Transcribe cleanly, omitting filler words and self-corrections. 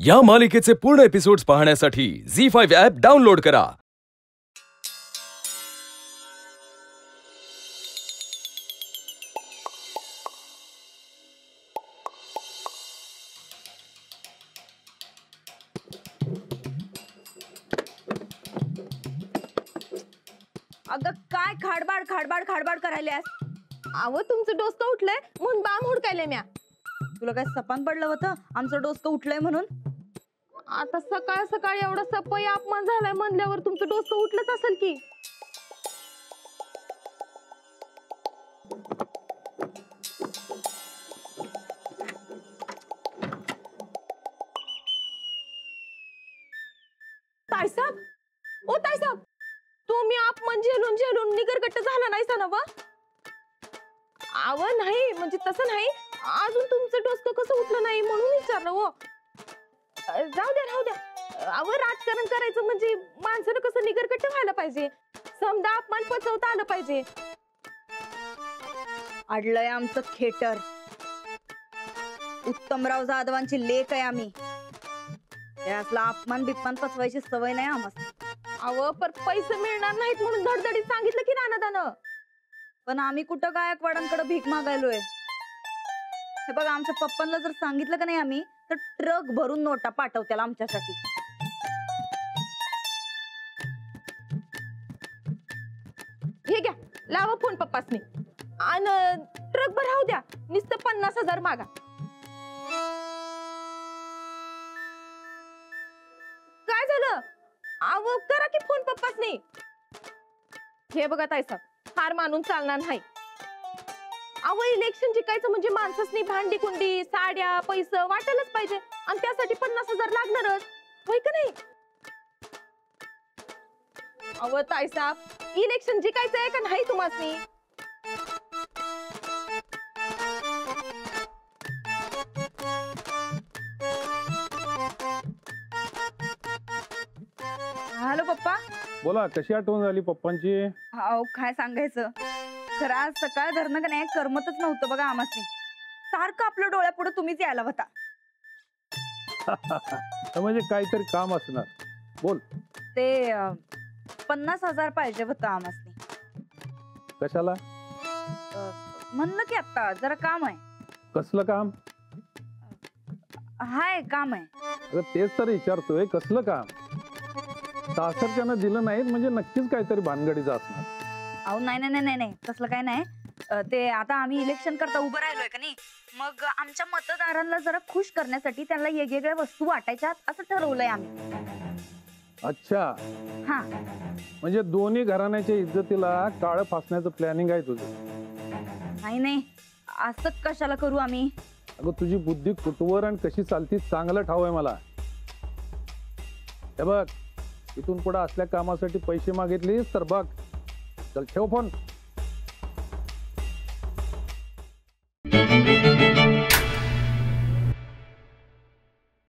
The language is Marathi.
या मालिकेचे पूर्ण एपिसोड्स पाहण्यासाठी झी5 ॲप डाउनलोड करा। अगं काय खाडबाड खाडबाड खाडबाड करायल्यास? अव तुमचं डोसकं उठलंय म्हणून बाम हुडकायले म्या। तुला काय सपान पडलं होतं आमचं डोसकं उठलंय म्हणून? आता सकाळ सकाळी एवढा सपई अपमान झालाय म्हणल्यावर तुमचं डोसकं उठलंच असेल की। ताईसाब, ओ ताईसाब, तुम्ही अपमान झेलून झेलून निगरगट्ट झाला नाहीसा ना? आव नाही म्हणजे तसं नाही, अजून तुमचं डोसकं कसं उठलं नाही म्हणून विचारलं हो। जाऊ द्या राहू द्या। अव राजकारण करायचं म्हणजे माणसानं कसं निगरगट्ट व्हायला पाहिजे, समजा अपमान पचवता आलं पाहिजे। अडलंय आमचं खेटर, उत्तमराव जाधवांची लेक आहे आम्ही। यातला अपमान बिप्मान पचवायची सवय नाही आम्हाला। अव पर पैसे मिळणार नाहीत म्हणून धडधडीत सांगितलं की रानादानं। पण आम्ही कुठं गायकवाडांकडे भीक मागायलोय? हे बघा आमच्या पप्पांना जर सांगितलं का नाही आम्ही तर ट्रक भरून नोटा पाठवत्याला आमच्यासाठी। हे घ्या लावा फोन पप्पासनी आणि ट्रक भर राहू द्या, नुसतं 50,000 मागा। काय झालं? अव करा की फोन पप्पासनी। हे बघा ताईसाब, हार मानून चालणार नाही। अव इलेक्शन जिंकायचं म्हणजे माणसासनी भांडी कुंडी साड्या पैसे वाटायलाच पाहिजे आणि त्यासाठी 50,000 लागणारच, होय का नाही? अव ताईसाब, इलेक्शन जिंकायचं आहे का नाही तुम्हासनी? हॅलो पप्पा। बोला, कशी आठवण झाली पप्पांची? अहो काय सांगायचं, खरं आज सकाळ धरणं का नाही करमतच नव्हतं बघा आम्हासनी। सारखं आपल्या डोळ्यापुढे तुम्हीच यायला होता। म्हणजे काहीतरी काम असणार, बोल। ते 50,000 पाहिजे होतं आम्हासनी। कशाला? म्हणलं की आता जरा काम आहे। कसलं काम? हाय काम आहे। अगं तेच तर विचारतोय, कसलं काम? सासरच्यानं दिलं नाहीत म्हणजे नक्कीच काहीतरी भानगडीचं असणार। अहो नाही नाही नाही नाही, तसलं काय नाही। ते आता आम्ही इलेक्शन करता उभं राहिलोय का नाही, मग आमच्या मतदारांना जरा खुश करण्यासाठी त्यांना वेगवेगळ्या वस्तू वाटायच्या असं ठरवलंय आम्ही। अच्छा, हा म्हणजे दोन्ही घराण्याच्या इज्जतीला काळं फासण्याचं प्लॅनिंग आहे तुझं? नाही नाही, असं कशाला करू आम्ही? अगं तुझी बुद्धी कुठवर आणि कशी चालती चांगलं ठाव आहे मला। हे बघ, इथून पुढे असल्या कामासाठी पैसे मागितलीस तर बघ, चल ठेव फोन।